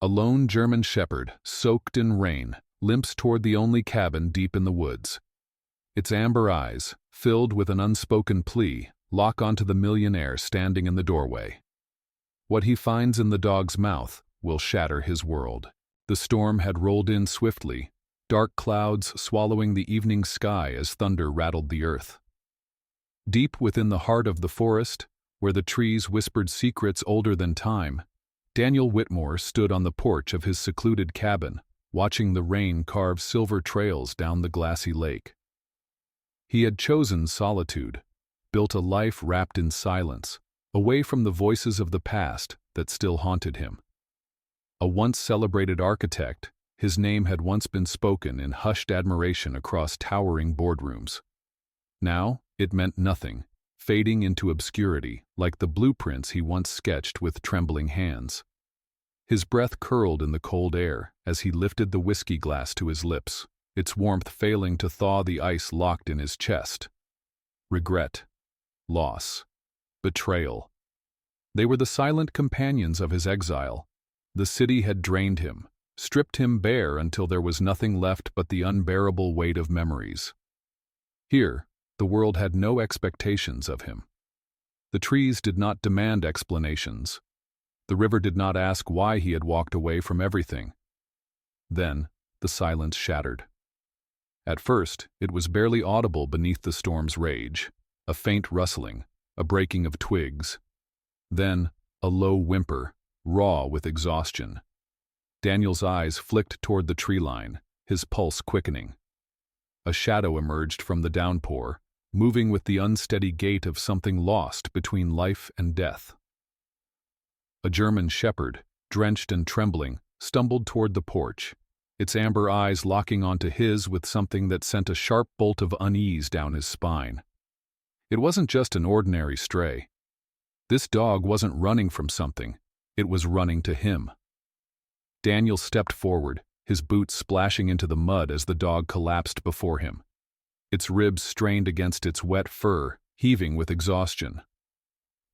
A lone German shepherd, soaked in rain, limps toward the only cabin deep in the woods. Its amber eyes, filled with an unspoken plea, lock onto the millionaire standing in the doorway. What he finds in the dog's mouth will shatter his world. The storm had rolled in swiftly, dark clouds swallowing the evening sky as thunder rattled the earth. Deep within the heart of the forest, where the trees whispered secrets older than time, Daniel Whitmore stood on the porch of his secluded cabin, watching the rain carve silver trails down the glassy lake. He had chosen solitude, built a life wrapped in silence, away from the voices of the past that still haunted him. A once celebrated architect, his name had once been spoken in hushed admiration across towering boardrooms. Now, it meant nothing, fading into obscurity like the blueprints he once sketched with trembling hands. His breath curled in the cold air as he lifted the whiskey glass to his lips, its warmth failing to thaw the ice locked in his chest. Regret, loss, betrayal. They were the silent companions of his exile. The city had drained him, stripped him bare until there was nothing left but the unbearable weight of memories. Here, the world had no expectations of him. The trees did not demand explanations. The river did not ask why he had walked away from everything. Then, the silence shattered. At first, it was barely audible beneath the storm's rage, a faint rustling, a breaking of twigs. Then, a low whimper, raw with exhaustion. Daniel's eyes flicked toward the tree line, his pulse quickening. A shadow emerged from the downpour, moving with the unsteady gait of something lost between life and death. A German shepherd, drenched and trembling, stumbled toward the porch, its amber eyes locking onto his with something that sent a sharp bolt of unease down his spine. It wasn't just an ordinary stray. This dog wasn't running from something, it was running to him. Daniel stepped forward, his boots splashing into the mud as the dog collapsed before him. Its ribs strained against its wet fur, heaving with exhaustion.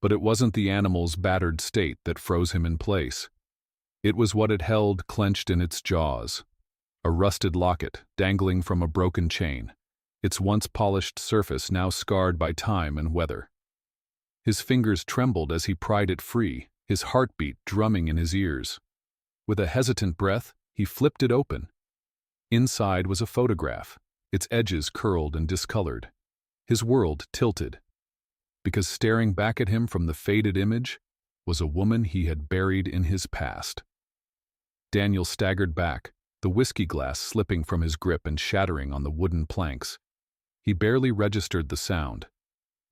But it wasn't the animal's battered state that froze him in place. It was what it held clenched in its jaws. A rusted locket dangling from a broken chain, its once polished surface now scarred by time and weather. His fingers trembled as he pried it free, his heartbeat drumming in his ears. With a hesitant breath, he flipped it open. Inside was a photograph, its edges curled and discolored. His world tilted, because staring back at him from the faded image was a woman he had buried in his past. Daniel staggered back, the whiskey glass slipping from his grip and shattering on the wooden planks. He barely registered the sound.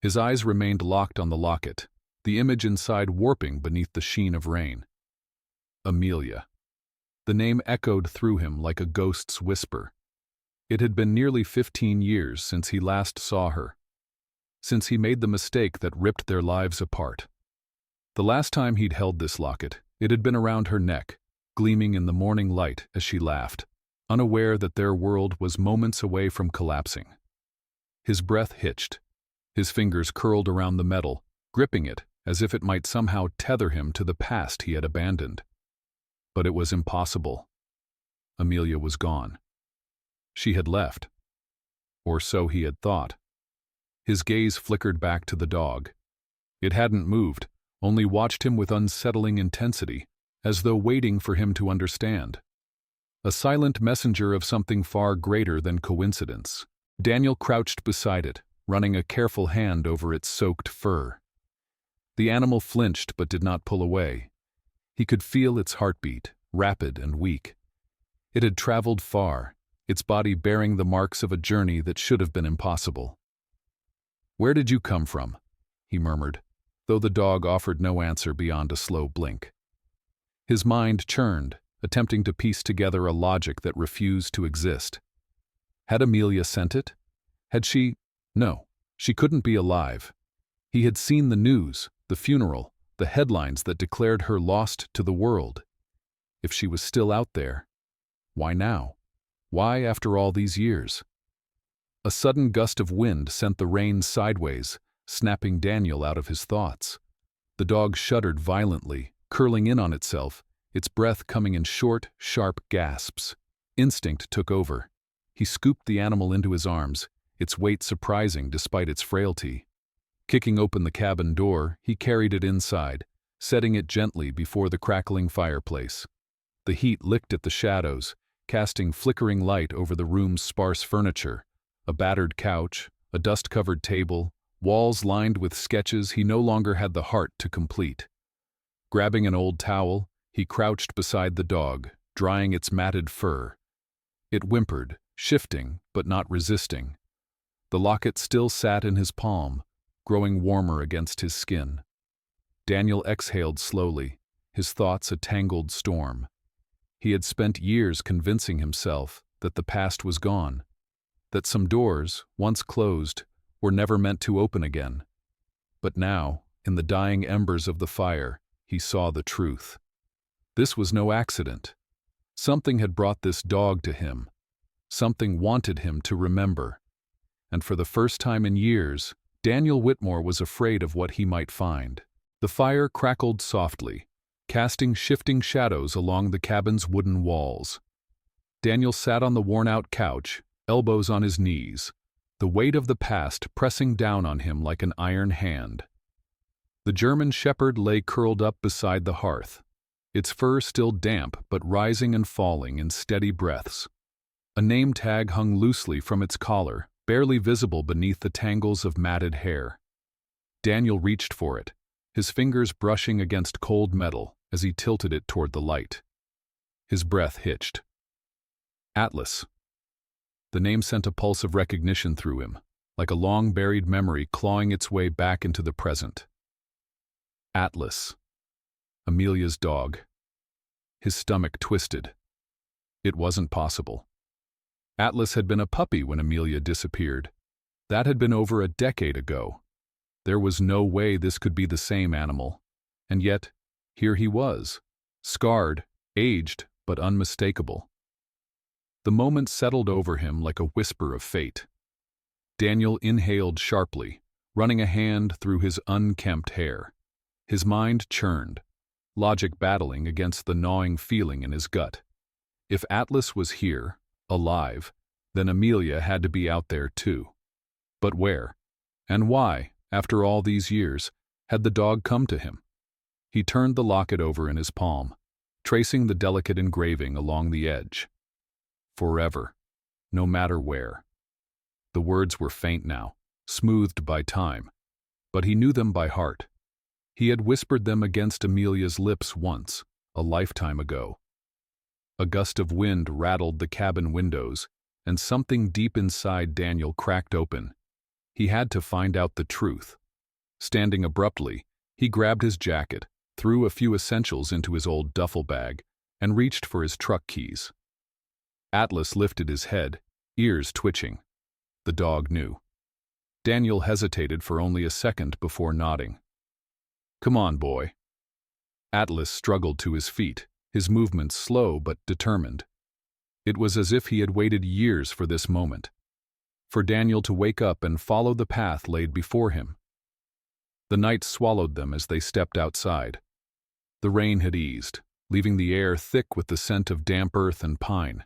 His eyes remained locked on the locket, the image inside warping beneath the sheen of rain. Amelia. The name echoed through him like a ghost's whisper. It had been nearly 15 years since he last saw her, since he made the mistake that ripped their lives apart. The last time he'd held this locket, it had been around her neck, gleaming in the morning light as she laughed, unaware that their world was moments away from collapsing. His breath hitched. His fingers curled around the metal, gripping it as if it might somehow tether him to the past he had abandoned. But it was impossible. Amelia was gone. She had left. Or so he had thought. His gaze flickered back to the dog. It hadn't moved, only watched him with unsettling intensity, as though waiting for him to understand. A silent messenger of something far greater than coincidence. Daniel crouched beside it, running a careful hand over its soaked fur. The animal flinched but did not pull away. He could feel its heartbeat, rapid and weak. It had traveled far, its body bearing the marks of a journey that should have been impossible. "Where did you come from?" he murmured, though the dog offered no answer beyond a slow blink. His mind churned, attempting to piece together a logic that refused to exist. Had Amelia sent it? Had she? No, she couldn't be alive. He had seen the news, the funeral, the headlines that declared her lost to the world. If she was still out there, why now? Why after all these years? A sudden gust of wind sent the reins sideways, snapping Daniel out of his thoughts. The dog shuddered violently, curling in on itself, its breath coming in short, sharp gasps. Instinct took over. He scooped the animal into his arms, its weight surprising despite its frailty. Kicking open the cabin door, he carried it inside, setting it gently before the crackling fireplace. The heat licked at the shadows, casting flickering light over the room's sparse furniture, a battered couch, a dust-covered table, walls lined with sketches he no longer had the heart to complete. Grabbing an old towel, he crouched beside the dog, drying its matted fur. It whimpered, shifting but not resisting. The locket still sat in his palm, growing warmer against his skin. Daniel exhaled slowly, his thoughts a tangled storm. He had spent years convincing himself that the past was gone, that some doors, once closed, were never meant to open again. But now, in the dying embers of the fire, he saw the truth. This was no accident. Something had brought this dog to him. Something wanted him to remember. And for the first time in years, Daniel Whitmore was afraid of what he might find. The fire crackled softly, casting shifting shadows along the cabin's wooden walls. Daniel sat on the worn-out couch, elbows on his knees, the weight of the past pressing down on him like an iron hand. The German shepherd lay curled up beside the hearth, its fur still damp but rising and falling in steady breaths. A name tag hung loosely from its collar, barely visible beneath the tangles of matted hair. Daniel reached for it, his fingers brushing against cold metal as he tilted it toward the light. His breath hitched. Atlas. The name sent a pulse of recognition through him, like a long-buried memory clawing its way back into the present. Atlas. Amelia's dog. His stomach twisted. It wasn't possible. Atlas had been a puppy when Amelia disappeared. That had been over a decade ago. There was no way this could be the same animal. And yet, here he was, scarred, aged, but unmistakable. The moment settled over him like a whisper of fate. Daniel inhaled sharply, running a hand through his unkempt hair. His mind churned, logic battling against the gnawing feeling in his gut. If Atlas was here, alive, then Amelia had to be out there too. But where? And why, after all these years, had the dog come to him? He turned the locket over in his palm, tracing the delicate engraving along the edge. Forever, no matter where. The words were faint now, smoothed by time, but he knew them by heart. He had whispered them against Amelia's lips once, a lifetime ago. A gust of wind rattled the cabin windows, and something deep inside Daniel cracked open. He had to find out the truth. Standing abruptly, he grabbed his jacket, threw a few essentials into his old duffel bag, and reached for his truck keys. Atlas lifted his head, ears twitching. The dog knew. Daniel hesitated for only a second before nodding. "Come on, boy." Atlas struggled to his feet, his movements slow but determined. It was as if he had waited years for this moment, for Daniel to wake up and follow the path laid before him. The night swallowed them as they stepped outside. The rain had eased, leaving the air thick with the scent of damp earth and pine.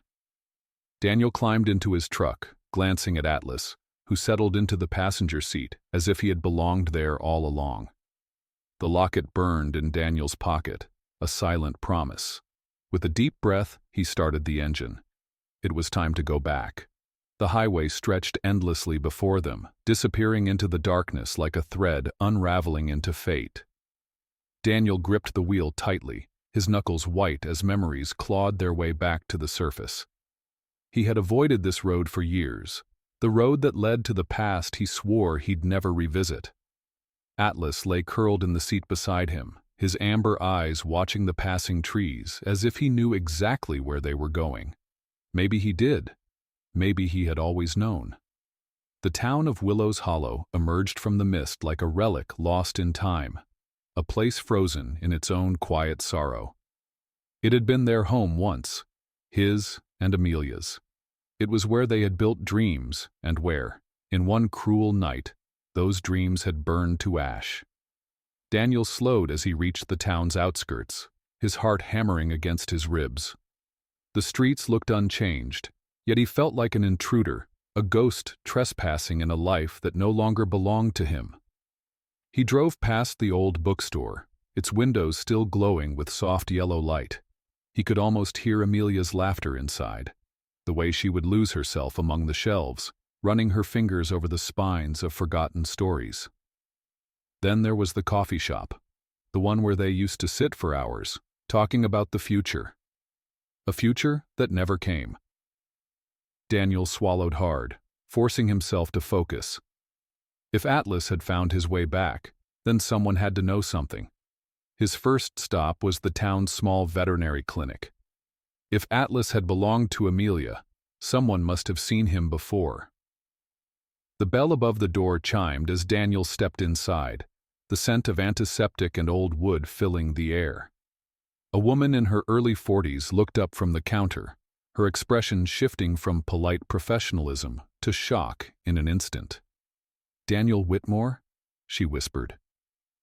Daniel climbed into his truck, glancing at Atlas, who settled into the passenger seat as if he had belonged there all along. The locket burned in Daniel's pocket, a silent promise. With a deep breath, he started the engine. It was time to go back. The highway stretched endlessly before them, disappearing into the darkness like a thread unraveling into fate. Daniel gripped the wheel tightly, his knuckles white as memories clawed their way back to the surface. He had avoided this road for years, the road that led to the past he swore he'd never revisit. Atlas lay curled in the seat beside him, his amber eyes watching the passing trees as if he knew exactly where they were going. Maybe he did. Maybe he had always known. The town of Willows Hollow emerged from the mist like a relic lost in time, a place frozen in its own quiet sorrow. It had been their home once, his and Amelia's. It was where they had built dreams and where, in one cruel night, those dreams had burned to ash. Daniel slowed as he reached the town's outskirts, his heart hammering against his ribs. The streets looked unchanged, yet he felt like an intruder, a ghost trespassing in a life that no longer belonged to him. He drove past the old bookstore, its windows still glowing with soft yellow light. He could almost hear Amelia's laughter inside, the way she would lose herself among the shelves, running her fingers over the spines of forgotten stories. Then there was the coffee shop, the one where they used to sit for hours, talking about the future. A future that never came. Daniel swallowed hard, forcing himself to focus. If Atlas had found his way back, then someone had to know something. His first stop was the town's small veterinary clinic. If Atlas had belonged to Amelia, someone must have seen him before. The bell above the door chimed as Daniel stepped inside, the scent of antiseptic and old wood filling the air. A woman in her early 40s looked up from the counter, her expression shifting from polite professionalism to shock in an instant. "Daniel Whitmore?" she whispered.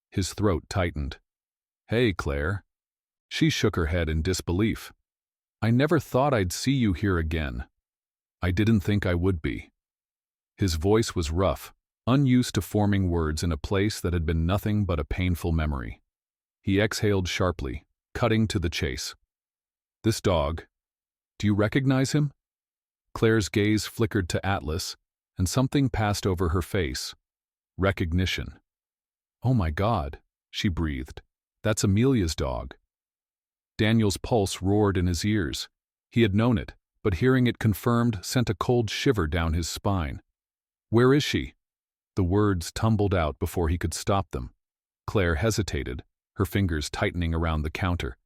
His throat tightened. "Hey, Claire." She shook her head in disbelief. "I never thought I'd see you here again. I didn't think I would be." His voice was rough, unused to forming words in a place that had been nothing but a painful memory. He exhaled sharply, cutting to the chase. "This dog, do you recognize him?" Claire's gaze flickered to Atlas, and something passed over her face. Recognition. "Oh my God," she breathed. "That's Amelia's dog." Daniel's pulse roared in his ears. He had known it, but hearing it confirmed sent a cold shiver down his spine. "Where is she?" The words tumbled out before he could stop them. Claire hesitated, her fingers tightening around the counter.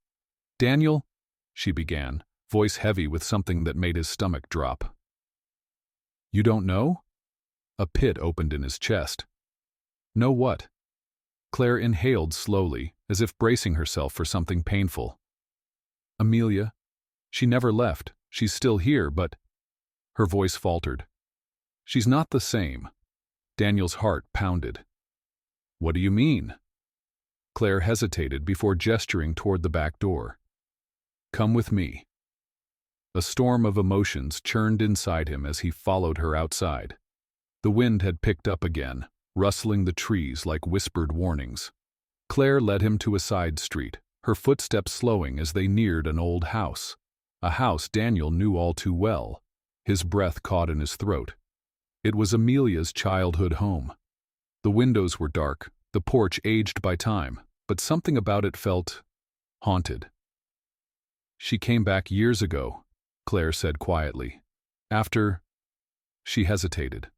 "Daniel," she began, voice heavy with something that made his stomach drop. "You don't know?" A pit opened in his chest. "Know what?" Claire inhaled slowly, as if bracing herself for something painful. "Amelia. She never left. She's still here, but—" Her voice faltered. "She's not the same." Daniel's heart pounded. "What do you mean?" Claire hesitated before gesturing toward the back door. "Come with me." A storm of emotions churned inside him as he followed her outside. The wind had picked up again, rustling the trees like whispered warnings. Claire led him to a side street, her footsteps slowing as they neared an old house. A house Daniel knew all too well. His breath caught in his throat. It was Amelia's childhood home. The windows were dark, the porch aged by time, but something about it felt haunted. "She came back years ago," Claire said quietly. "After—" She hesitated.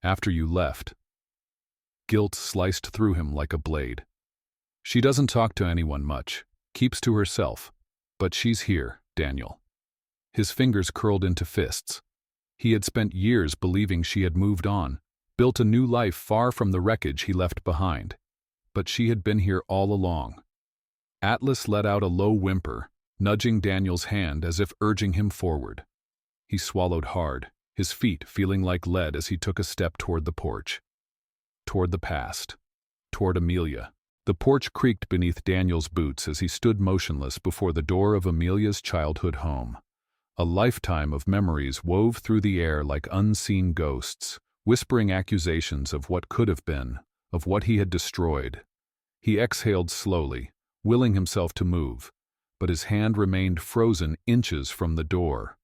"After you left." Guilt sliced through him like a blade. "She doesn't talk to anyone much, keeps to herself, but she's here, Daniel." His fingers curled into fists. He had spent years believing she had moved on, built a new life far from the wreckage he left behind. But she had been here all along. Atlas let out a low whimper, nudging Daniel's hand as if urging him forward. He swallowed hard, his feet feeling like lead as he took a step toward the porch. Toward the past. Toward Amelia. The porch creaked beneath Daniel's boots as he stood motionless before the door of Amelia's childhood home. A lifetime of memories wove through the air like unseen ghosts, whispering accusations of what could have been, of what he had destroyed. He exhaled slowly, willing himself to move, but his hand remained frozen inches from the door.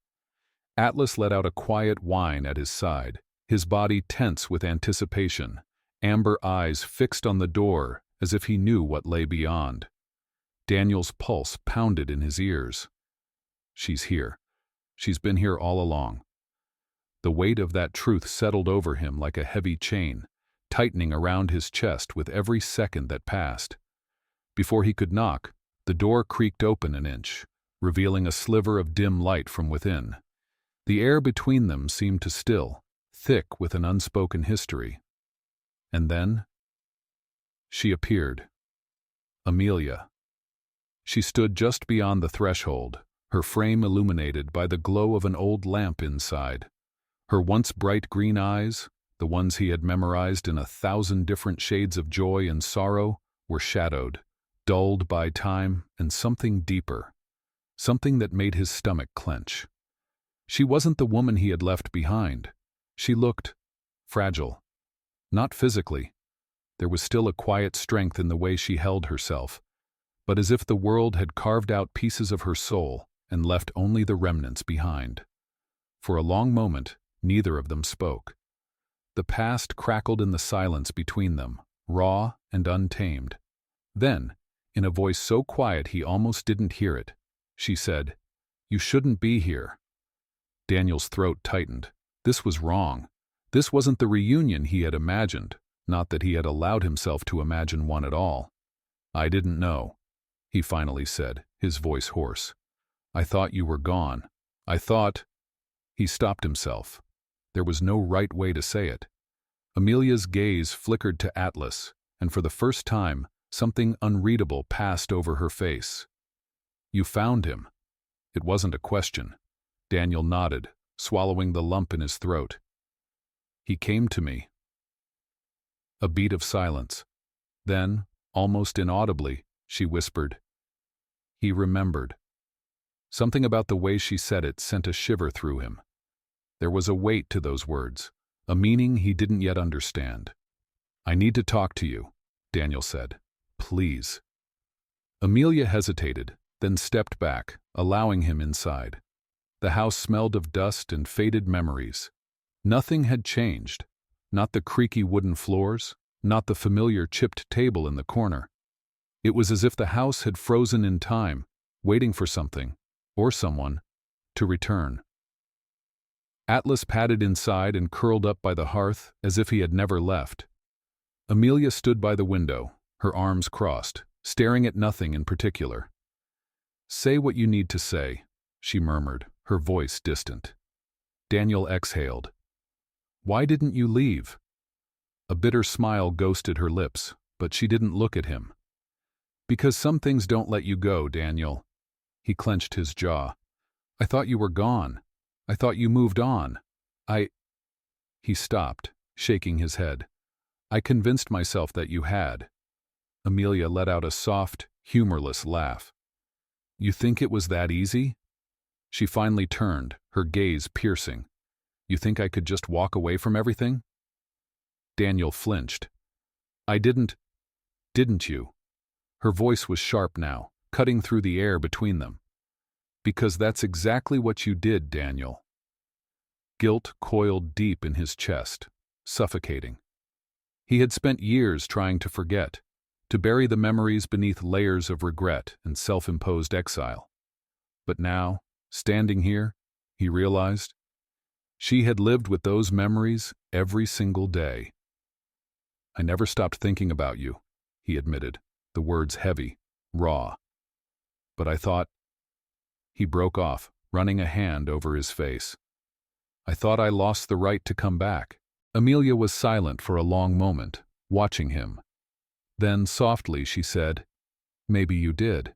Atlas let out a quiet whine at his side, his body tense with anticipation, amber eyes fixed on the door as if he knew what lay beyond. Daniel's pulse pounded in his ears. She's here. She's been here all along. The weight of that truth settled over him like a heavy chain, tightening around his chest with every second that passed. Before he could knock, the door creaked open an inch, revealing a sliver of dim light from within. The air between them seemed to still, thick with an unspoken history. And then she appeared. Amelia. She stood just beyond the threshold, her frame illuminated by the glow of an old lamp inside. Her once bright green eyes, the ones he had memorized in 1,000 different shades of joy and sorrow, were shadowed, dulled by time and something deeper, something that made his stomach clench. She wasn't the woman he had left behind. She looked fragile. Not physically. There was still a quiet strength in the way she held herself, but as if the world had carved out pieces of her soul and left only the remnants behind. For a long moment, neither of them spoke. The past crackled in the silence between them, raw and untamed. Then, in a voice so quiet he almost didn't hear it, she said, "You shouldn't be here." Daniel's throat tightened. This was wrong. This wasn't the reunion he had imagined, not that he had allowed himself to imagine one at all. "I didn't know," he finally said, his voice hoarse. "I thought you were gone. I thought—" He stopped himself. There was no right way to say it. Amelia's gaze flickered to Atlas, and for the first time, something unreadable passed over her face. "You found him." It wasn't a question. Daniel nodded, swallowing the lump in his throat. "He came to me." A beat of silence. Then, almost inaudibly, she whispered, "He remembered." Something about the way she said it sent a shiver through him. There was a weight to those words, a meaning he didn't yet understand. "I need to talk to you," Daniel said. "Please." Amelia hesitated, then stepped back, allowing him inside. The house smelled of dust and faded memories. Nothing had changed. Not the creaky wooden floors, not the familiar chipped table in the corner. It was as if the house had frozen in time, waiting for something, or someone, to return. Atlas padded inside and curled up by the hearth as if he had never left. Amelia stood by the window, her arms crossed, staring at nothing in particular. "Say what you need to say," she murmured, her voice distant. Daniel exhaled. "Why didn't you leave?" A bitter smile ghosted her lips, but she didn't look at him. "Because some things don't let you go, Daniel." He clenched his jaw. "I thought you were gone. I thought you moved on. He stopped, shaking his head. "I convinced myself that you had." Amelia let out a soft, humorless laugh. "You think it was that easy?" She finally turned, her gaze piercing. "You think I could just walk away from everything?" Daniel flinched. "I didn't you?" Her voice was sharp now, cutting through the air between them. "Because that's exactly what you did, Daniel." Guilt coiled deep in his chest, suffocating. He had spent years trying to forget, to bury the memories beneath layers of regret and self-imposed exile. But now, standing here, he realized, she had lived with those memories every single day. "I never stopped thinking about you," he admitted, the words heavy, raw. "But I thought—" He broke off, running a hand over his face. "I thought I lost the right to come back." Amelia was silent for a long moment, watching him. Then, softly, she said, "Maybe you did."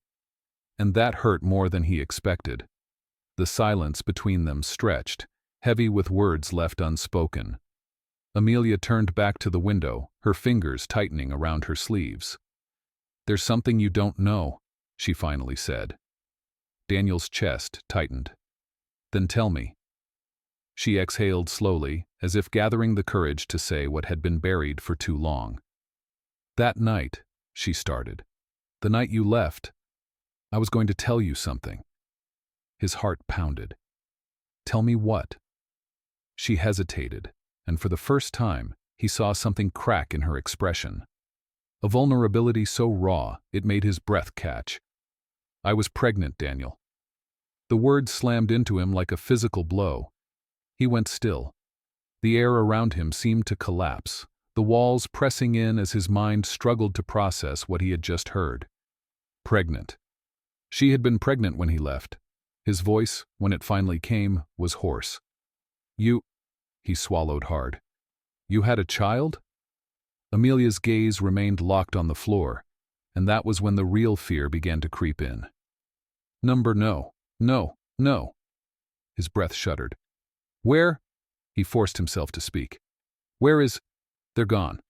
And that hurt more than he expected. The silence between them stretched, heavy with words left unspoken. Amelia turned back to the window, her fingers tightening around her sleeves. "There's something you don't know," she finally said. Daniel's chest tightened. "Then tell me." She exhaled slowly, as if gathering the courage to say what had been buried for too long. "That night," she started, "the night you left, I was going to tell you something." His heart pounded. "Tell me what?" She hesitated, and for the first time, he saw something crack in her expression. A vulnerability so raw, it made his breath catch. "I was pregnant, Daniel." The word slammed into him like a physical blow. He went still. The air around him seemed to collapse, the walls pressing in as his mind struggled to process what he had just heard. Pregnant. She had been pregnant when he left. His voice, when it finally came, was hoarse. "You—" He swallowed hard. "You had a child?" Amelia's gaze remained locked on the floor, and that was when the real fear began to creep in. No. His breath shuddered. "Where?" He forced himself to speak. "Where is—" "They're gone."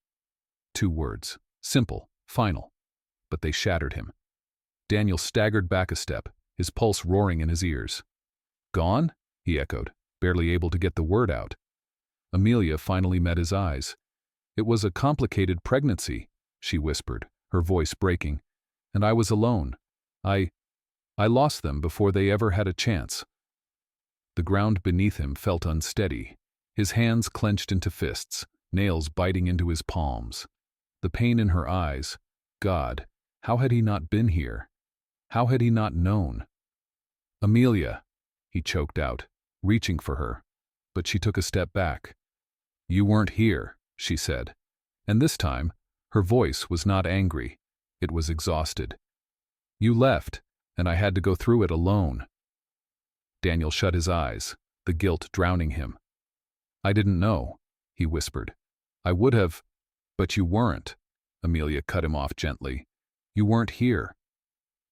2 words. Simple, final. But they shattered him. Daniel staggered back a step, his pulse roaring in his ears. "Gone?" he echoed, barely able to get the word out. Amelia finally met his eyes. "It was a complicated pregnancy," she whispered, her voice breaking, "and I was alone. I lost them before they ever had a chance." The ground beneath him felt unsteady. His hands clenched into fists, nails biting into his palms. The pain in her eyes. God, how had he not been here? How had he not known? "Amelia," he choked out, reaching for her, but she took a step back. "You weren't here," she said, and this time, her voice was not angry. It was exhausted. "You left, and I had to go through it alone." Daniel shut his eyes, the guilt drowning him. "I didn't know," he whispered. "I would have, but you weren't." Amelia cut him off gently. "You weren't here."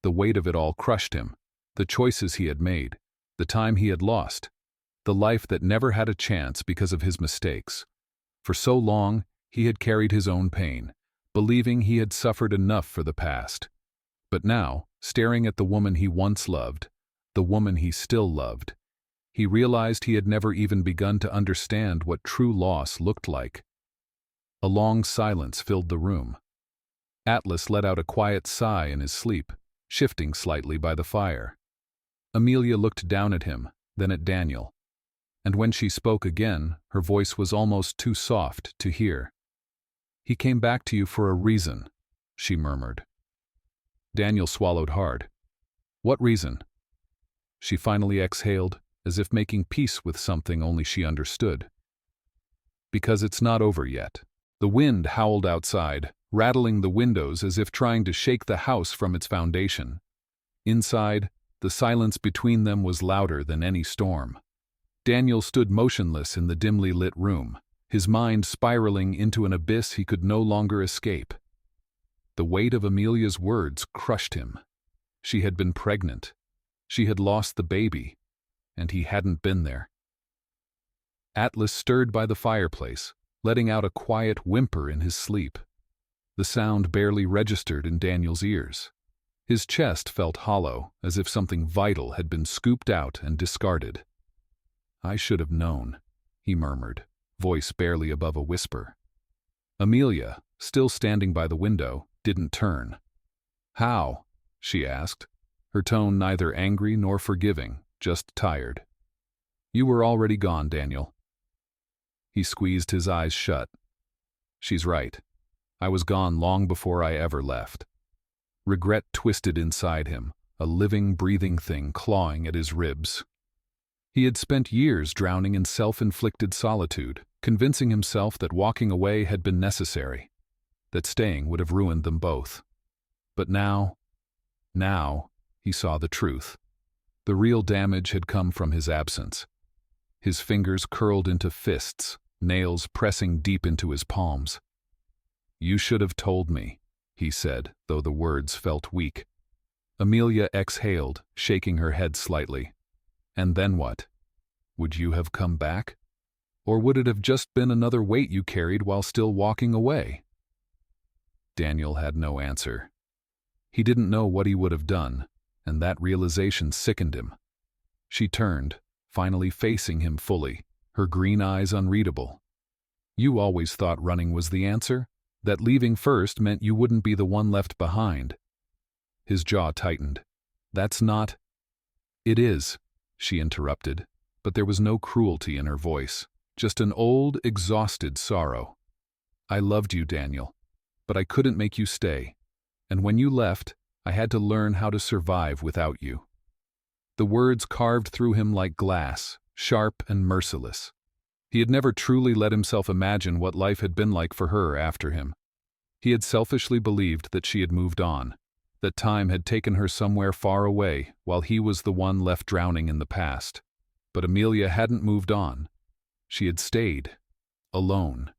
The weight of it all crushed him, the choices he had made, the time he had lost, the life that never had a chance because of his mistakes. For so long, he had carried his own pain, believing he had suffered enough for the past. But now, staring at the woman he once loved, the woman he still loved, he realized he had never even begun to understand what true loss looked like. A long silence filled the room. Atlas let out a quiet sigh in his sleep, shifting slightly by the fire. Amelia looked down at him, then at Daniel. And when she spoke again, her voice was almost too soft to hear. "He came back to you for a reason," she murmured. Daniel swallowed hard. "What reason?" She finally exhaled, as if making peace with something only she understood. "Because it's not over yet." The wind howled outside, rattling the windows as if trying to shake the house from its foundation. Inside, the silence between them was louder than any storm. Daniel stood motionless in the dimly lit room, his mind spiraling into an abyss he could no longer escape. The weight of Amelia's words crushed him. She had been pregnant. She had lost the baby, and he hadn't been there. Atlas stirred by the fireplace, letting out a quiet whimper in his sleep. The sound barely registered in Daniel's ears. His chest felt hollow, as if something vital had been scooped out and discarded. "I should have known," he murmured, voice barely above a whisper. Amelia, still standing by the window, didn't turn. "How?" she asked, her tone neither angry nor forgiving, just tired. "You were already gone, Daniel." He squeezed his eyes shut. "She's right. I was gone long before I ever left." Regret twisted inside him, a living, breathing thing clawing at his ribs. He had spent years drowning in self-inflicted solitude, convincing himself that walking away had been necessary, that staying would have ruined them both. But now, he saw the truth. The real damage had come from his absence. His fingers curled into fists, nails pressing deep into his palms. "You should have told me," he said, though the words felt weak. Amelia exhaled, shaking her head slightly. "And then what? Would you have come back? Or would it have just been another weight you carried while still walking away?" Daniel had no answer. He didn't know what he would have done, and that realization sickened him. She turned, finally facing him fully, her green eyes unreadable. "You always thought running was the answer? That leaving first meant you wouldn't be the one left behind?" His jaw tightened. "That's not—" "It is," she interrupted, but there was no cruelty in her voice, just an old, exhausted sorrow. "I loved you, Daniel, but I couldn't make you stay. And when you left, I had to learn how to survive without you." The words carved through him like glass, sharp and merciless. He had never truly let himself imagine what life had been like for her after him. He had selfishly believed that she had moved on, that time had taken her somewhere far away while he was the one left drowning in the past. But Amelia hadn't moved on. She had stayed, alone,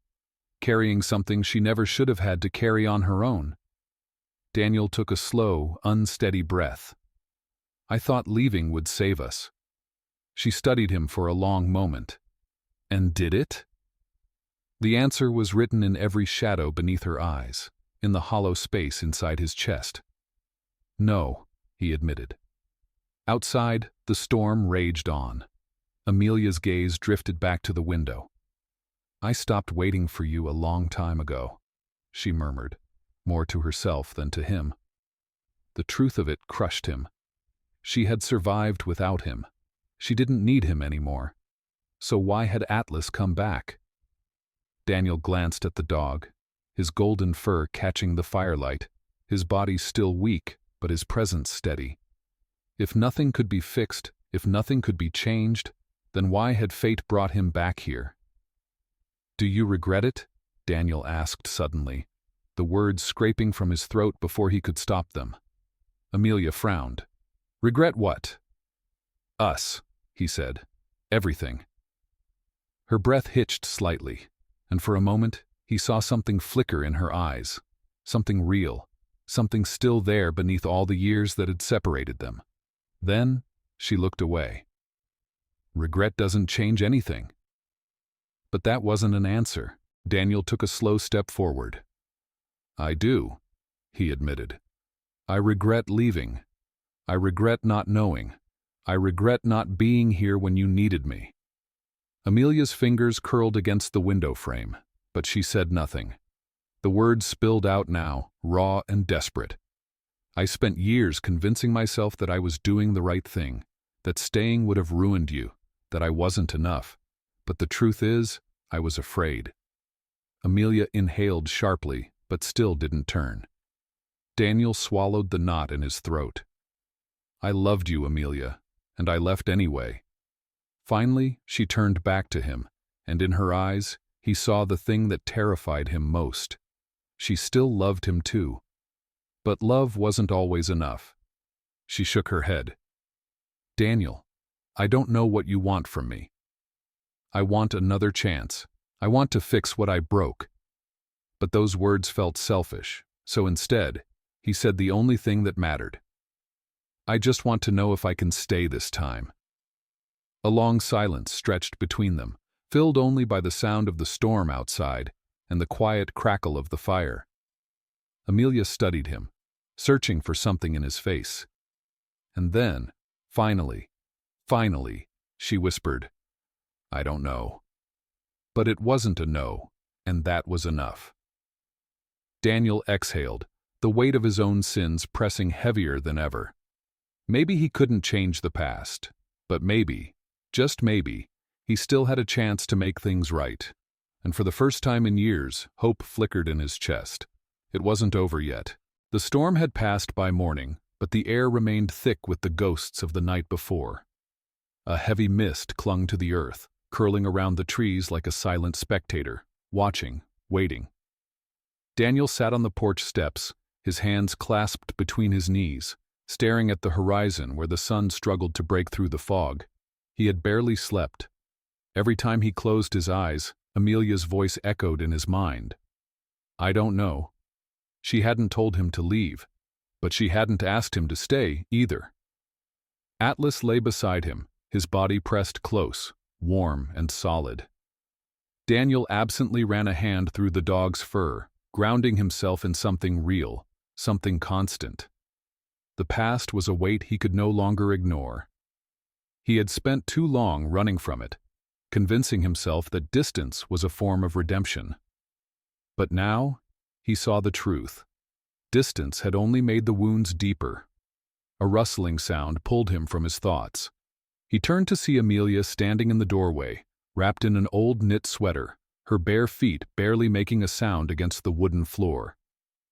carrying something she never should have had to carry on her own. Daniel took a slow, unsteady breath. "I thought leaving would save us." She studied him for a long moment. "And did it?" The answer was written in every shadow beneath her eyes, in the hollow space inside his chest. "No," he admitted. Outside, the storm raged on. Amelia's gaze drifted back to the window. "I stopped waiting for you a long time ago," she murmured, more to herself than to him. The truth of it crushed him. She had survived without him. She didn't need him anymore. So why had Atlas come back? Daniel glanced at the dog, his golden fur catching the firelight, his body still weak, but his presence steady. If nothing could be fixed, if nothing could be changed, then why had fate brought him back here? "Do you regret it?" Daniel asked suddenly, the words scraping from his throat before he could stop them. Amelia frowned. "Regret what?" "Us," he said. "Everything." Her breath hitched slightly, and for a moment he saw something flicker in her eyes, something real, something still there beneath all the years that had separated them. Then she looked away. "Regret doesn't change anything." But that wasn't an answer. Daniel took a slow step forward. "I do," he admitted. "I regret leaving. I regret not knowing. I regret not being here when you needed me." Amelia's fingers curled against the window frame, but she said nothing. The words spilled out now, raw and desperate. "I spent years convincing myself that I was doing the right thing, that staying would have ruined you, that I wasn't enough. But the truth is, I was afraid." Amelia inhaled sharply, but still didn't turn. Daniel swallowed the knot in his throat. "I loved you, Amelia, and I left anyway." Finally, she turned back to him, and in her eyes, he saw the thing that terrified him most. She still loved him too. But love wasn't always enough. She shook her head. "Daniel, I don't know what you want from me. I want another chance. I want to fix what I broke." But those words felt selfish, so instead, he said the only thing that mattered. "I just want to know if I can stay this time." A long silence stretched between them, filled only by the sound of the storm outside and the quiet crackle of the fire. Amelia studied him, searching for something in his face. And then, finally, she whispered, "I don't know." But it wasn't a no, and that was enough. Daniel exhaled, the weight of his own sins pressing heavier than ever. Maybe he couldn't change the past, but maybe, just maybe, he still had a chance to make things right. And for the first time in years, hope flickered in his chest. It wasn't over yet. The storm had passed by morning, but the air remained thick with the ghosts of the night before. A heavy mist clung to the earth, curling around the trees like a silent spectator, watching, waiting. Daniel sat on the porch steps, his hands clasped between his knees, staring at the horizon where the sun struggled to break through the fog. He had barely slept. Every time he closed his eyes, Amelia's voice echoed in his mind. "I don't know." She hadn't told him to leave, but she hadn't asked him to stay either. Atlas lay beside him, his body pressed close, warm and solid. Daniel absently ran a hand through the dog's fur, grounding himself in something real, something constant. The past was a weight he could no longer ignore. He had spent too long running from it, convincing himself that distance was a form of redemption. But now, he saw the truth. Distance had only made the wounds deeper. A rustling sound pulled him from his thoughts. He turned to see Amelia standing in the doorway, wrapped in an old knit sweater, her bare feet barely making a sound against the wooden floor.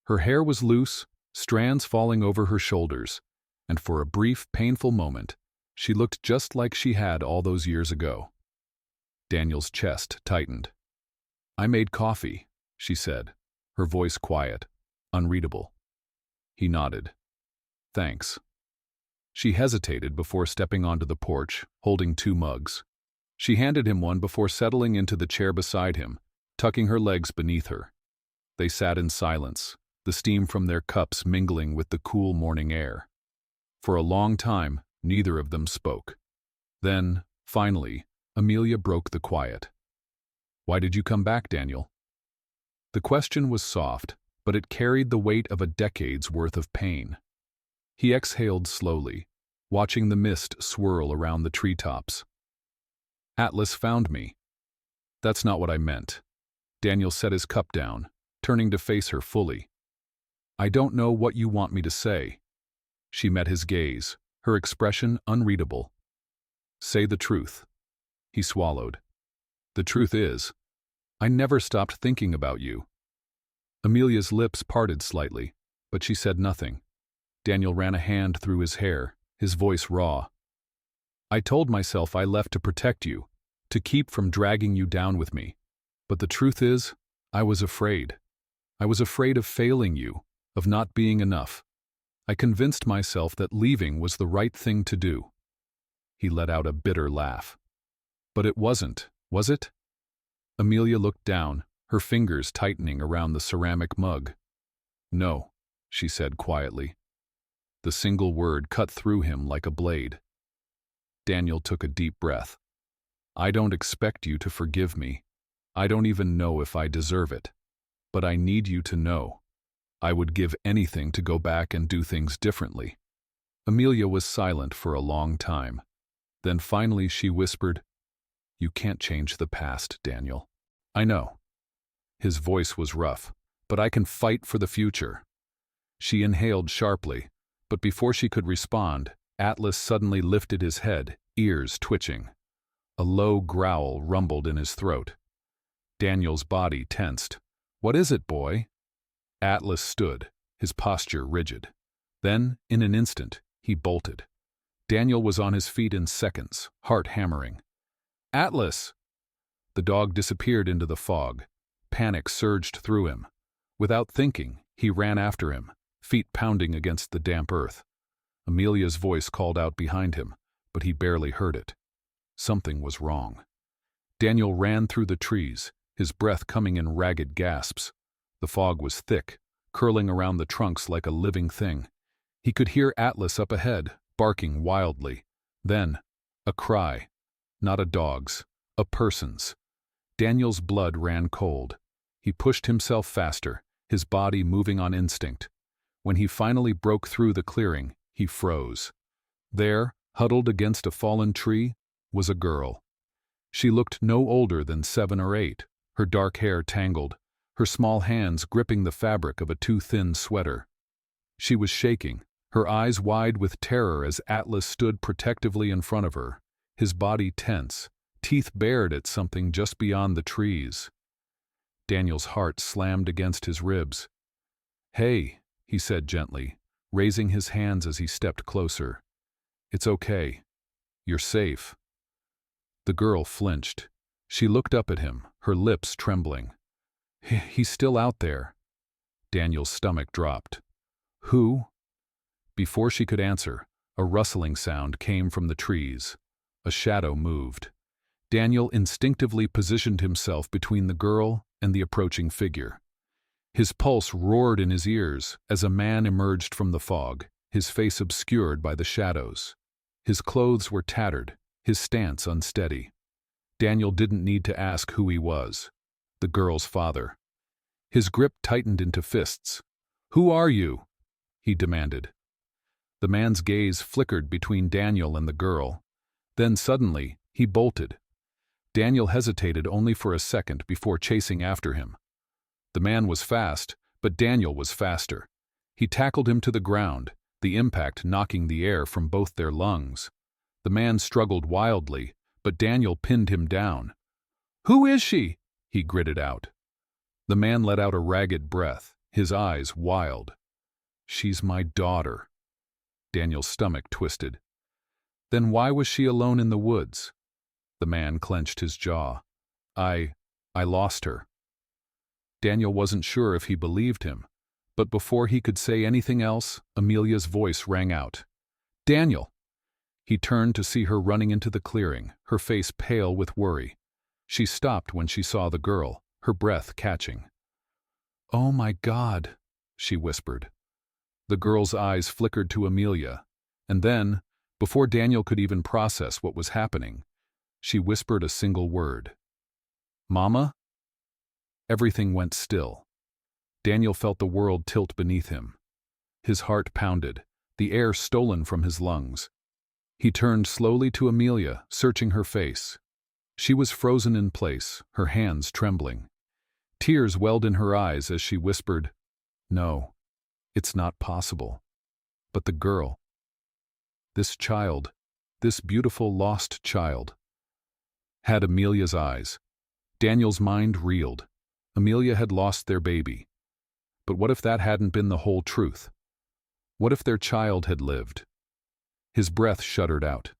Her hair was loose, strands falling over her shoulders, and for a brief, painful moment, she looked just like she had all those years ago. Daniel's chest tightened. "I made coffee," she said, her voice quiet, unreadable. He nodded. "Thanks." She hesitated before stepping onto the porch, holding 2 mugs. She handed him one before settling into the chair beside him, tucking her legs beneath her. They sat in silence, the steam from their cups mingling with the cool morning air. For a long time, neither of them spoke. Then, finally, Amelia broke the quiet. "Why did you come back, Daniel?" The question was soft, but it carried the weight of a decade's worth of pain. He exhaled slowly, watching the mist swirl around the treetops. Atlas found me. That's not what I meant. Daniel set his cup down, turning to face her fully. I don't know what you want me to say. She met his gaze, her expression unreadable. Say the truth. He swallowed. The truth is, I never stopped thinking about you. Amelia's lips parted slightly, but she said nothing. Daniel ran a hand through his hair, his voice raw. I told myself I left to protect you, to keep from dragging you down with me. But the truth is, I was afraid. I was afraid of failing you, of not being enough. I convinced myself that leaving was the right thing to do. He let out a bitter laugh. But it wasn't, was it? Amelia looked down, her fingers tightening around the ceramic mug. No, she said quietly. The single word cut through him like a blade. Daniel took a deep breath. I don't expect you to forgive me. I don't even know if I deserve it. But I need you to know. I would give anything to go back and do things differently. Amelia was silent for a long time. Then finally she whispered, You can't change the past, Daniel. I know. His voice was rough, but I can fight for the future. She inhaled sharply, but before she could respond, Atlas suddenly lifted his head, ears twitching. A low growl rumbled in his throat. Daniel's body tensed. What is it, boy? Atlas stood, his posture rigid. Then, in an instant, he bolted. Daniel was on his feet in seconds, heart hammering. Atlas! The dog disappeared into the fog. Panic surged through him. Without thinking, he ran after him, feet pounding against the damp earth. Amelia's voice called out behind him, but he barely heard it. Something was wrong. Daniel ran through the trees, his breath coming in ragged gasps. The fog was thick, curling around the trunks like a living thing. He could hear Atlas up ahead, barking wildly. Then, a cry. Not a dog's, a person's. Daniel's blood ran cold. He pushed himself faster, his body moving on instinct. When he finally broke through the clearing, he froze. There, huddled against a fallen tree, was a girl. She looked no older than 7 or 8, her dark hair tangled, her small hands gripping the fabric of a too-thin sweater. She was shaking, her eyes wide with terror as Atlas stood protectively in front of her, his body tense, teeth bared at something just beyond the trees. Daniel's heart slammed against his ribs. Hey, he said gently, raising his hands as he stepped closer. It's okay. You're safe. The girl flinched. She looked up at him, her lips trembling. He's still out there. Daniel's stomach dropped. Who? Before she could answer, a rustling sound came from the trees. A shadow moved. Daniel instinctively positioned himself between the girl and the approaching figure. His pulse roared in his ears as a man emerged from the fog, his face obscured by the shadows. His clothes were tattered, his stance unsteady. Daniel didn't need to ask who he was. The girl's father. His grip tightened into fists. Who are you? He demanded. The man's gaze flickered between Daniel and the girl. Then suddenly, he bolted. Daniel hesitated only for a second before chasing after him. The man was fast, but Daniel was faster. He tackled him to the ground, the impact knocking the air from both their lungs. The man struggled wildly, but Daniel pinned him down. Who is she? He gritted out. The man let out a ragged breath, his eyes wild. She's my daughter. Daniel's stomach twisted. Then why was she alone in the woods? The man clenched his jaw. I lost her. Daniel wasn't sure if he believed him, but before he could say anything else, Amelia's voice rang out. Daniel! He turned to see her running into the clearing, her face pale with worry. She stopped when she saw the girl, her breath catching. Oh my God, she whispered. The girl's eyes flickered to Amelia, and then, before Daniel could even process what was happening, she whispered a single word. Mama? Everything went still. Daniel felt the world tilt beneath him. His heart pounded, the air stolen from his lungs. He turned slowly to Amelia, searching her face. She was frozen in place, her hands trembling. Tears welled in her eyes as she whispered, "No, it's not possible. But the girl, this child, this beautiful lost child," had Amelia's eyes. Daniel's mind reeled. Amelia had lost their baby. But what if that hadn't been the whole truth? What if their child had lived? His breath shuddered out.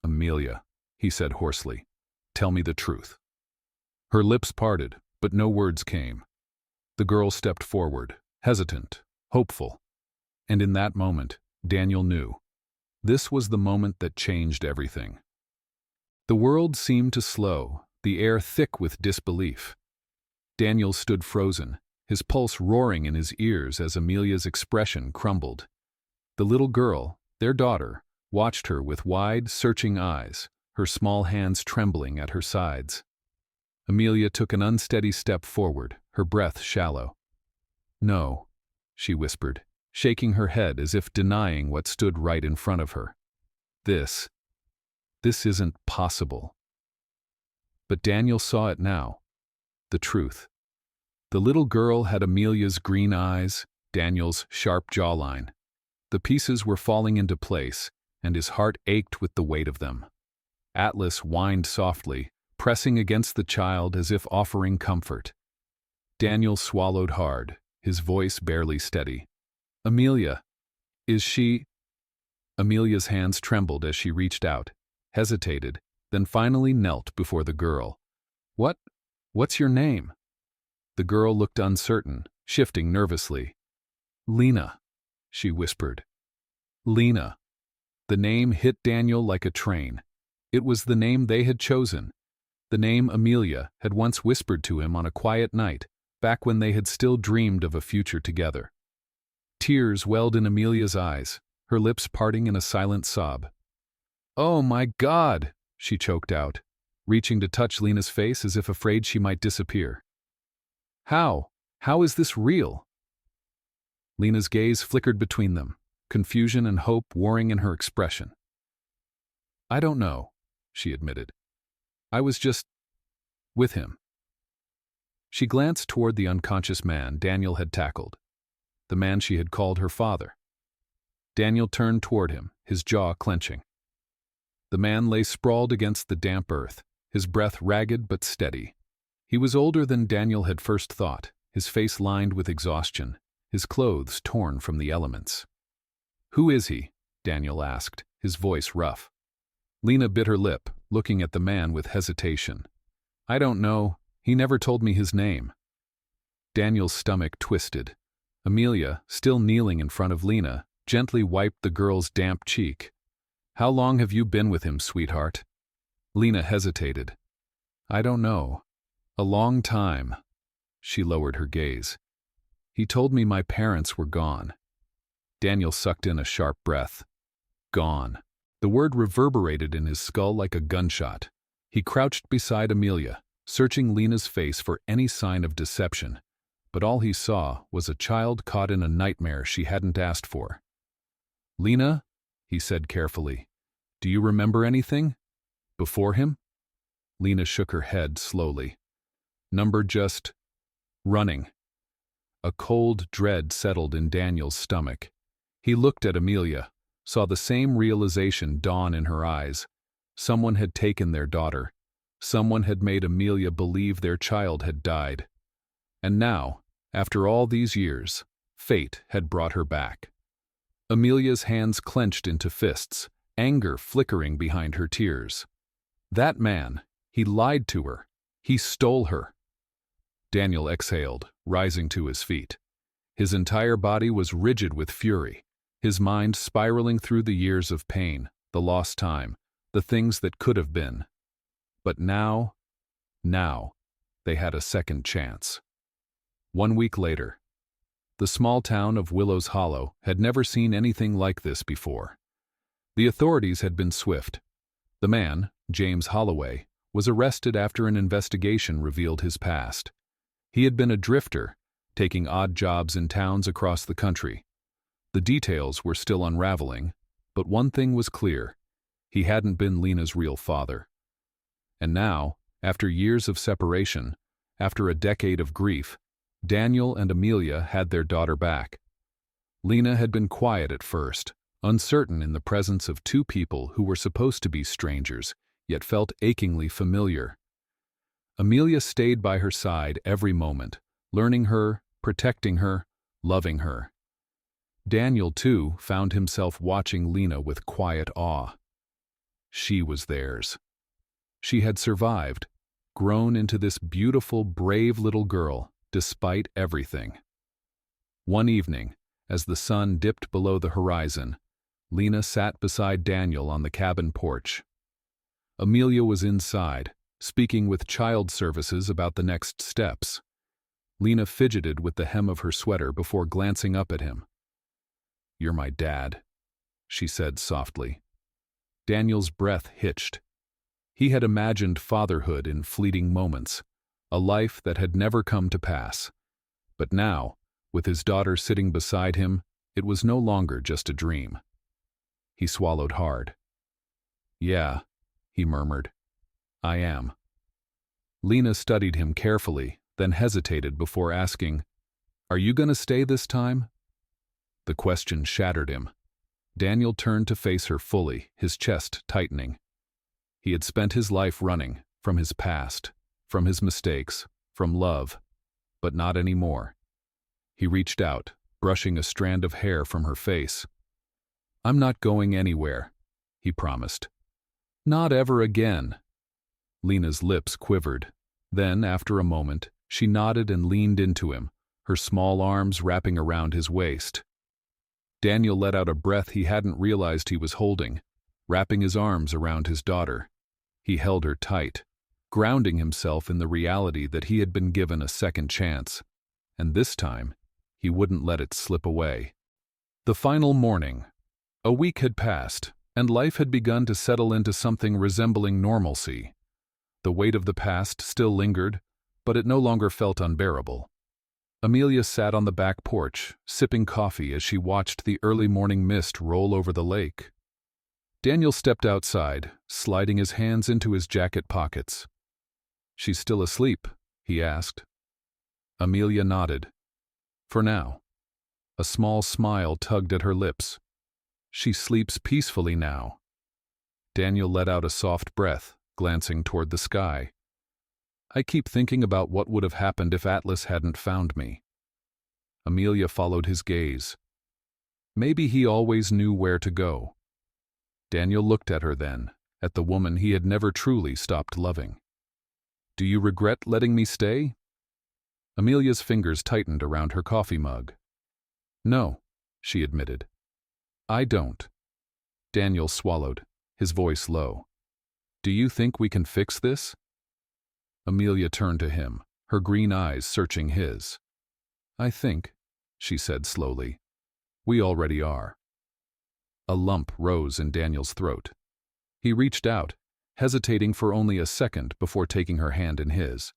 "Amelia," he said hoarsely, "tell me the truth." Her lips parted, but no words came. The girl stepped forward, hesitant, hopeful. And in that moment, Daniel knew. This was the moment that changed everything. The world seemed to slow, the air thick with disbelief. Daniel stood frozen, his pulse roaring in his ears as Amelia's expression crumbled. The little girl, their daughter, watched her with wide, searching eyes, her small hands trembling at her sides. Amelia took an unsteady step forward, her breath shallow. "No," she whispered, shaking her head as if denying what stood right in front of her. This isn't possible." But Daniel saw it now. The truth. The little girl had Amelia's green eyes, Daniel's sharp jawline. The pieces were falling into place, and his heart ached with the weight of them. Atlas whined softly, pressing against the child as if offering comfort. Daniel swallowed hard, his voice barely steady. "Amelia, is she—" Amelia's hands trembled as she reached out, hesitated, then finally knelt before the girl. What's your name?" The girl looked uncertain, shifting nervously. "Lena," she whispered. Lena. The name hit Daniel like a train. It was the name they had chosen. The name Amelia had once whispered to him on a quiet night, back when they had still dreamed of a future together. Tears welled in Amelia's eyes, her lips parting in a silent sob. "Oh my God!" she choked out, reaching to touch Lena's face as if afraid she might disappear. How is this real?" Lena's gaze flickered between them, confusion and hope warring in her expression. "I don't know," she admitted. "I was just with him." She glanced toward the unconscious man Daniel had tackled, the man she had called her father. Daniel turned toward him, his jaw clenching. The man lay sprawled against the damp earth, his breath ragged but steady. He was older than Daniel had first thought, his face lined with exhaustion, his clothes torn from the elements. "Who is he?" Daniel asked, his voice rough. Lena bit her lip, looking at the man with hesitation. "I don't know. He never told me his name." Daniel's stomach twisted. Amelia, still kneeling in front of Lena, gently wiped the girl's damp cheek. "How long have you been with him, sweetheart?" Lena hesitated. "I don't know. A long time." She lowered her gaze. "He told me my parents were gone." Daniel sucked in a sharp breath. Gone. The word reverberated in his skull like a gunshot. He crouched beside Amelia, searching Lena's face for any sign of deception, but all he saw was a child caught in a nightmare she hadn't asked for. "Lena," he said carefully, "do you remember anything? Before him?" Lena shook her head slowly. "Number just running." A cold dread settled in Daniel's stomach. He looked at Amelia, saw the same realization dawn in her eyes. Someone had taken their daughter. Someone had made Amelia believe their child had died. And now, after all these years, fate had brought her back. Amelia's hands clenched into fists, anger flickering behind her tears. That man, he lied to her. He stole her. Daniel exhaled, rising to his feet. His entire body was rigid with fury, his mind spiraling through the years of pain, the lost time, the things that could have been. But now, they had a second chance. 1 week later. The small town of Willows Hollow had never seen anything like this before. The authorities had been swift. The man, James Holloway, was arrested after an investigation revealed his past. He had been a drifter, taking odd jobs in towns across the country. The details were still unraveling, but one thing was clear. He hadn't been Lena's real father. And now, after years of separation, after a decade of grief, Daniel and Amelia had their daughter back. Lena had been quiet at first, uncertain in the presence of two people who were supposed to be strangers, yet felt achingly familiar. Amelia stayed by her side every moment, learning her, protecting her, loving her. Daniel, too, found himself watching Lena with quiet awe. She was theirs. She had survived, grown into this beautiful, brave little girl, despite everything. One evening, as the sun dipped below the horizon, Lena sat beside Daniel on the cabin porch. Amelia was inside, speaking with child services about the next steps. Lena fidgeted with the hem of her sweater before glancing up at him. "You're my dad," she said softly. Daniel's breath hitched. He had imagined fatherhood in fleeting moments, a life that had never come to pass. But now, with his daughter sitting beside him, it was no longer just a dream. He swallowed hard. "Yeah," he murmured. "I am." Lena studied him carefully, then hesitated before asking, "Are you going to stay this time?" The question shattered him. Daniel turned to face her fully, his chest tightening. He had spent his life running, from his past, from his mistakes, from love, but not anymore. He reached out, brushing a strand of hair from her face. "I'm not going anywhere," he promised. "Not ever again." Lena's lips quivered. Then, after a moment, she nodded and leaned into him, her small arms wrapping around his waist. Daniel let out a breath he hadn't realized he was holding, wrapping his arms around his daughter. He held her tight, grounding himself in the reality that he had been given a second chance, and this time, he wouldn't let it slip away. The final morning. A week had passed, and life had begun to settle into something resembling normalcy. The weight of the past still lingered, but it no longer felt unbearable. Amelia sat on the back porch, sipping coffee as she watched the early morning mist roll over the lake. Daniel stepped outside, sliding his hands into his jacket pockets. "She's still asleep?" he asked. Amelia nodded. "For now." A small smile tugged at her lips. "She sleeps peacefully now." Daniel let out a soft breath, glancing toward the sky. "I keep thinking about what would have happened if Atlas hadn't found me." Amelia followed his gaze. Maybe he always knew where to go. Daniel looked at her then, at the woman he had never truly stopped loving. "Do you regret letting me stay?" Amelia's fingers tightened around her coffee mug. "No," she admitted. "I don't." Daniel swallowed, his voice low. "Do you think we can fix this?" Amelia turned to him, her green eyes searching his. "I think," she said slowly, "we already are." A lump rose in Daniel's throat. He reached out, hesitating for only a second before taking her hand in his.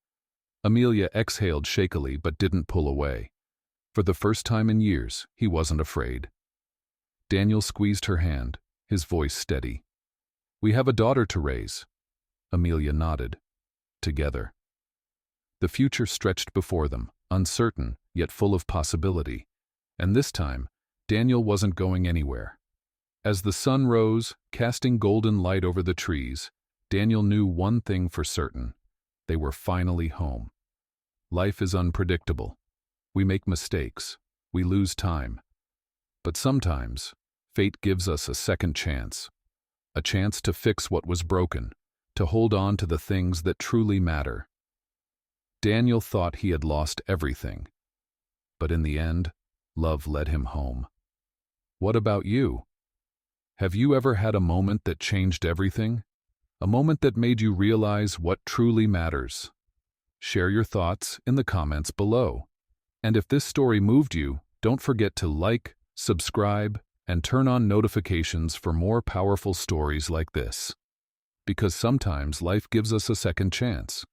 Amelia exhaled shakily but didn't pull away. For the first time in years, he wasn't afraid. Daniel squeezed her hand, his voice steady. "We have a daughter to raise." Amelia nodded. Together. The future stretched before them, uncertain, yet full of possibility. And this time, Daniel wasn't going anywhere. As the sun rose, casting golden light over the trees, Daniel knew one thing for certain. They were finally home. Life is unpredictable. We make mistakes. We lose time. But sometimes, fate gives us a second chance. A chance to fix what was broken, to hold on to the things that truly matter. Daniel thought he had lost everything. But in the end, love led him home. What about you? Have you ever had a moment that changed everything? A moment that made you realize what truly matters? Share your thoughts in the comments below. And if this story moved you, don't forget to like, subscribe, and turn on notifications for more powerful stories like this. Because sometimes life gives us a second chance.